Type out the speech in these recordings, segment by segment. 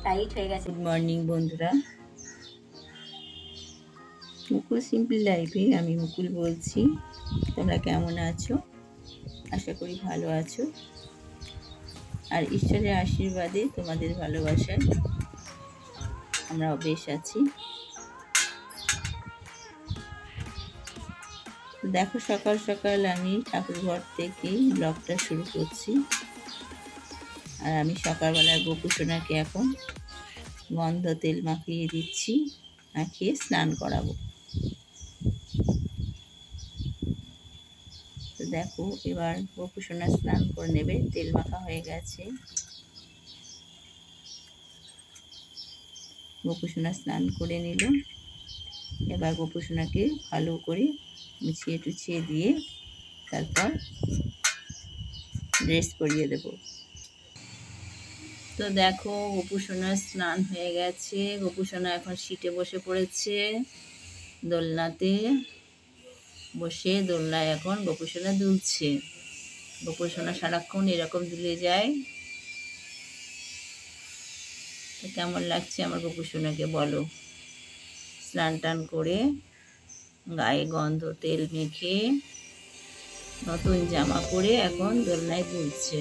Tight হয়ে গেছে। Good morning বন্ধুরা, মুকুল সিম্পল লাইফে আমি মুকুল বলছি। তোমরা কেমন আছো? আশা করি ভালো আছো। আর ঈশ্বরের আশীর্বাদে, তোমাদের ভালোবাসায় আমরাও বেশ আছি। দেখো, সকাল সকাল আমি ঠাকুর ঘর থেকে ব্লগটা শুরু করছি। আর আমি সকালবেলায় গোপুসোনাকে এখন গন্ধ তেল মাখিয়ে দিচ্ছি, মাখিয়ে স্নান করাবো। তো দেখো, এবার গোপুসোনা স্নান করে নেবে। তেল মাখা হয়ে গেছে। গোপুসোনা স্নান করে নিল। এবার গোপুসোনাকে ভালো করে মুছিয়ে টুছিয়ে দিয়ে তারপর ড্রেস পরিয়ে দেব। তো দেখো, গোপুসোনার স্নান হয়ে গেছে। গোপুসোনা এখন সিটে বসে পড়েছে, দোলনাতে বসে দোলনায় এখন গোপুসোনা দুলছে। গোপুসোনা সারাক্ষণ এরকম দুলে যায়। তো কেমন লাগছে আমার গোপুসোনাকে বলো? স্নান টান করে গায়ে গন্ধ তেল মেখে নতুন জামা পরে এখন দোলনায় দুলছে।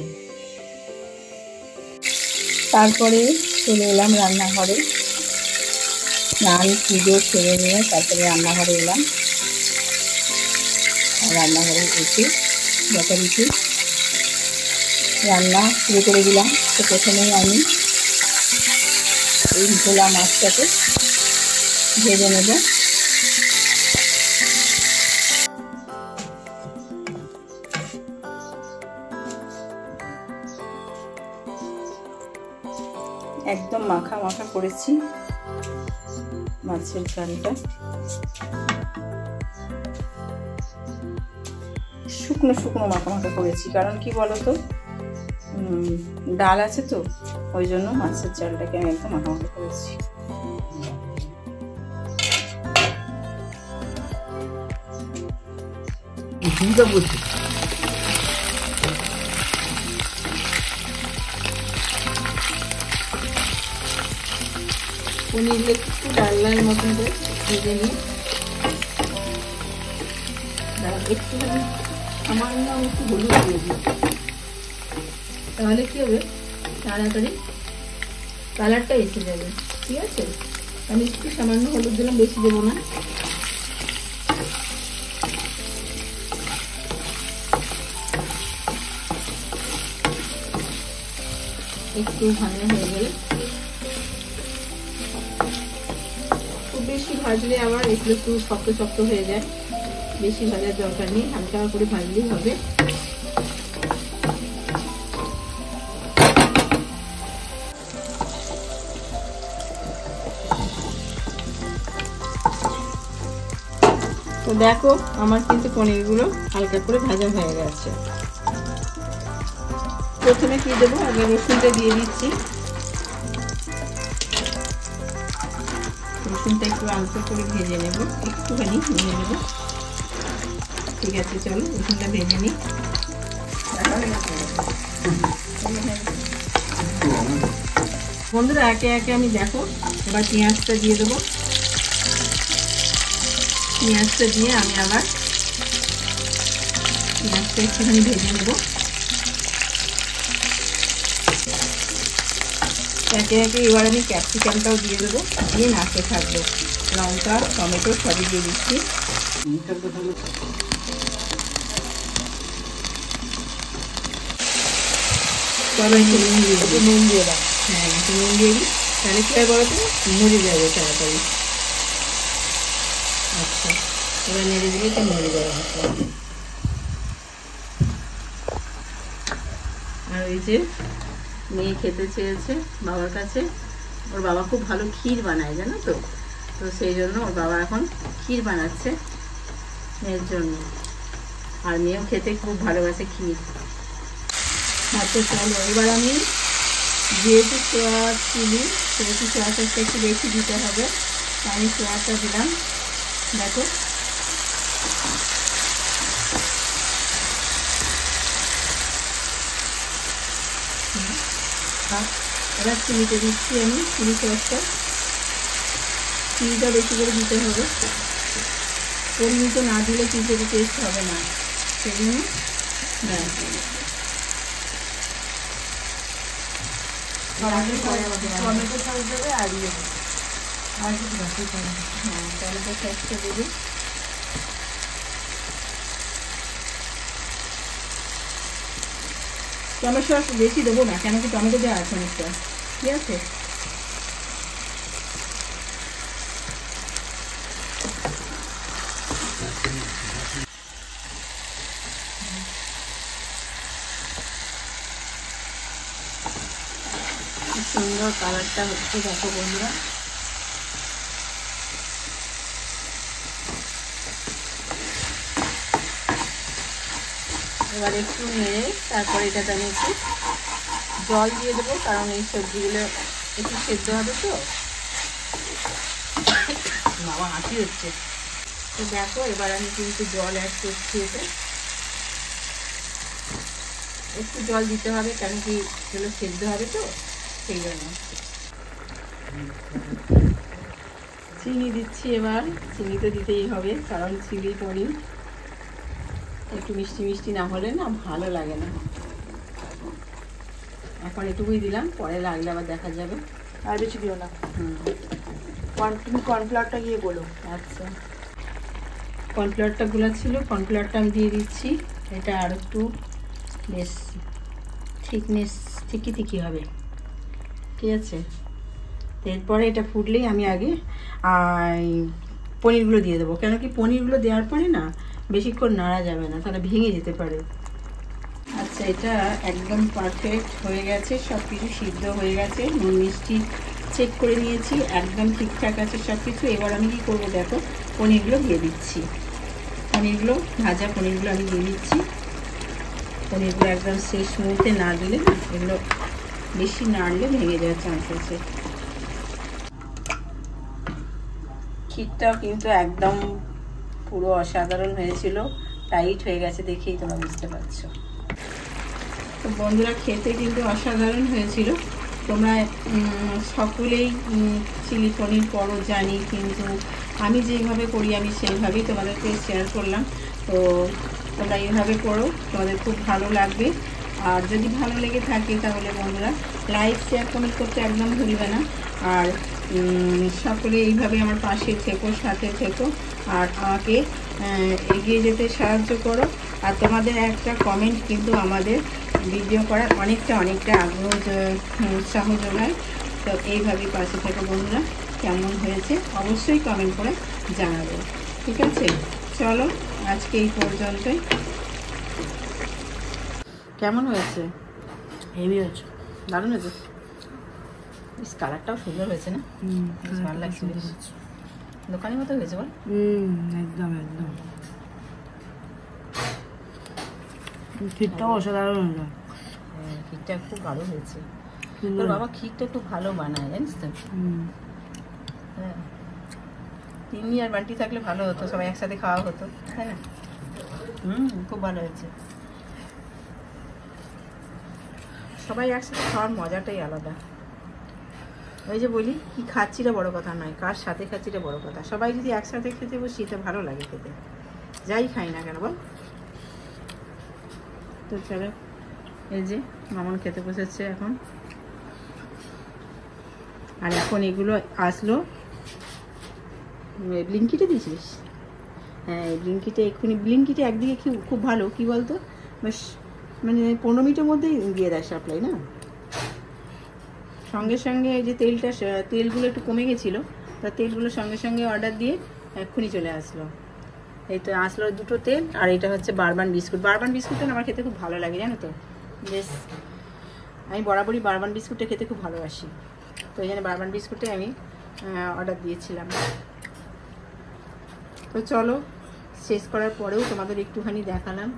তারপরে চলে এলাম রান্নাঘরে। স্নান পুজো সেরে নিয়ে তারপরে রান্নাঘরে এলাম। রান্নাঘরে এসে যথারীতি রান্না শুরু করে দিলাম। তো প্রথমেই আমি এই ভোলা মাছটাকে ভেজে নেব। একদম মাখা মাখা করেছি মাছের ঝালটা। শুকনো শুকনো মাখা মাখা করেছি, কারণ কি বলতো, ডাল আছে তো, ওই জন্য মাছের ঝালটাকে আমি একদম মাখা মাখা করেছি। পনির একটু লাল লাল মতন করে ভেজে নিয়ে একটুখানি সামান্য একটু হলুদ দিয়ে দিই। তাহলে কি হবে, তাড়াতাড়ি কালারটা এসে যাবে। ঠিক আছে, আমি একটু সামান্য হলুদ দিলাম, বেশি দেবো না। একটু ভাজা হয়ে গেলে, খুব বেশি ভাজলে আবার এগুলো একটু শক্ত শক্ত হয়ে যায়। বেশি ভাজার দরকার নেই, হালকা করে ভাজলেই হবে। তো দেখো, আমার কিন্তু পনিরগুলো হালকা করে ভাজা হয়ে গেছে। প্রথমে কি দেবো, আগে রসুনটা দিয়ে দিচ্ছি। রসুনটা একটু আলতো করে ভেজে নেব, একটুখানি ভেজে নেব। ঠিক আছে, চলো রসুনটা ভেজে নিই। বন্ধুরা, একে একে আমি দেখো এবার পেঁয়াজটা দিয়ে দেবো। পেঁয়াজটা দিয়ে আমি আবার পেঁয়াজটা একটুখানি ভেজে নেব। একে একে এবার আমি ক্যাপসিকামটাও দিয়ে দেবো, দিয়ে নাড়তে থাকবো। লঙ্কা টমেটো সবই দিয়ে দিচ্ছি। সবাই নুন দিয়ে দাও। হ্যাঁ, একটু নুন দিয়ে দিই, তাহলে কি হয় বলতো, মরে যাবে তাড়াতাড়ি। আচ্ছা, এবার নেড়ে দিলে তো মরে যাবে মশলা। আর ওই যে মেয়ে খেতে চেয়েছে বাবার কাছে, ওর বাবা খুব ভালো ক্ষীর বানায়, জানো তো। তো সেই জন্য ওর বাবা এখন ক্ষীর বানাচ্ছে মেয়ের জন্য। আর মেয়েও খেতে খুব ভালোবাসে ক্ষীর। আচ্ছা চলো, এবার আমি যেহেতু সোয়া চিলি, সেহেতু সোয়া সসটা একটু বেশি দিতে হবে, আমি সোয়াটা দিলাম। দেখো, এবার চিনিতে দিচ্ছি আমি চিনি সসটা। চিনিটা বেশি করে দিতে হবে, পরিমিতে না দিলে কিন্তু টেস্ট হবে না, সেজন্য টমেটো সস দেবে আর আর কিছু বাকি করে। হ্যাঁ, টমেটো সসটা দেবে। টমেটো সস বেশি দেবো না, কেন কি টমেটো দেওয়া আছে অনেকটা, ঠিক আছে। সুন্দর কালারটা হচ্ছে, দেখো বন্ধুরা। এবার একটু নেড়ে তারপরে এটাতে আমি একটু জল দিয়ে দেবো, কারণ এই সবজিগুলো একটু সেদ্ধ হবে তো। বাবা হাঁচি হচ্ছে তো, দেখো এবার আমি কিন্তু জল অ্যাড করছি। এতে একটু জল দিতে হবে, কেন কি এগুলো সেদ্ধ হবে তো, সেই জন্য। চিনি দিচ্ছি এবার, চিনি তো দিতেই হবে, কারণ চিলি পনির একটু মিষ্টি মিষ্টি না হলে না ভালো লাগে না। এখন এটুকুই দিলাম, পরে লাগলে আবার দেখা যাবে। আর বেশি দিও না। তুমি কর্নফ্লাওয়ারটা গিয়ে বলো। আচ্ছা, কর্নফ্লাওয়ারটা গুলা ছিল, কর্নফ্লাওয়ারটা আমি দিয়ে দিচ্ছি। এটা আর একটু বেশ থিকনেস ঠিকই হবে, ঠিক আছে। এরপরে এটা ফুটলেই আমি আগে পনিরগুলো দিয়ে দেবো, কেন কি পনিরগুলো দেওয়ার পরে না বেশিক্ষণ নাড়া যাবে না, তাহলে ভেঙে যেতে পারে। আচ্ছা, এটা একদম পারফেক্ট হয়ে গেছে, সব কিছু সিদ্ধ হয়ে গেছে, নুন মিষ্টি চেক করে নিয়েছি, একদম ঠিকঠাক আছে সব কিছু। এবার আমি কী করবো দেখো, পনিরগুলো দিয়ে দিচ্ছি। পনিরগুলো, ভাজা পনিরগুলো আমি দিয়ে দিচ্ছি। পনিরগুলো একদম শেষ মুহূর্তে না দিলে না, এগুলো বেশি নাড়লে ভেঙে যাওয়ার চান্স আছে। ক্ষীরটাও কিন্তু একদম পুরো অসাধারণ হয়েছিল, টাইট হয়ে গেছে, দেখেই তোমরা বুঝতে পারছো। তো বন্ধুরা, খেতে কিন্তু অসাধারণ হয়েছিল। তোমরা সকলেই চিলি পনির করো জানি, কিন্তু আমি যেভাবে করি আমি সেইভাবেই তোমাদেরকে শেয়ার করলাম। তো তোমরা এইভাবে করো, তোমাদের খুব ভালো লাগবে। আর যদি ভালো লেগে থাকে তাহলে বন্ধুরা লাইক শেয়ার কমেন্ট করতে একদম ভুলবে না। আর সকলে এইভাবে আমার পাশে থেকো, সাথে থেকো, আর আমাকে এগিয়ে যেতে সাহায্য করো। আর তোমাদের একটা কমেন্ট কিন্তু আমাদের ভিডিও করার অনেকটা আগ্রহ উৎসাহ যোগায়। তো এইভাবেই পাশে থেকো বন্ধুরা। কেমন হয়েছে অবশ্যই কমেন্ট করে জানাবে, ঠিক আছে। চলো আজকে এই পর্যন্তই। কেমন হয়েছে? হেভি হয়েছে, দারুণ হয়েছে। বেশ কালারটাও সুন্দর হয়েছে না? ভালো লাগছে, দোকানের মতো হয়েছে বল। একদম একদম ক্ষীরটাও অসাধারণ হয়েছে। হ্যাঁ, ক্ষীরটা খুব ভালো হয়েছে। তোর বাবা ক্ষীরটা খুব ভালো বানায়, জানিস তো। হ্যাঁ, তিনি আর বান্টি থাকলে ভালো হতো, সবাই একসাথে খাওয়া হতো, তাই না? খুব ভালো হয়েছে। সবাই একসাথে খাওয়ার মজাটাই আলাদা। ওই যে বলি, কি খাচ্ছিটা বড় কথা নয়, কার সাথে খাচ্ছিটা বড় কথা। সবাই যদি একসাথে খেতে বসি তো ভালো লাগে খেতে, যাই খাই না কেন বল। তো চলো, এই যে মামন খেতে বসেছে এখন। আর এখন এগুলো আসলো, ব্লিঙ্কিটে দিয়েছিস? হ্যাঁ, ব্লিঙ্কিটে এক্ষুনি, ব্লিঙ্কিটে একদিকে খুব ভালো, কি বলতো, বেশ মানে 15 মিনিটের মধ্যেই দিয়ে দেয় সাপ্লাই না। সঙ্গে সঙ্গে এই যে তেলগুলো একটু কমে গেছিলো, তা তেলগুলো সঙ্গে সঙ্গে অর্ডার দিয়ে এক্ষুনি চলে আসলো। এই তো আসলো 2টো তেল, আর এটা হচ্ছে বারবান বিস্কুট। বারবান বিস্কুটটা আমার খেতে খুব ভালো লাগে, জানো তো। বেশ, আমি বরাবরই বারবান বিস্কুটটা খেতে খুব ভালোবাসি, তো এই জন্য বারবান বিস্কুটে আমি অর্ডার দিয়েছিলাম। তো চলো, শেষ করার পরেও তোমাদের একটুখানি দেখালাম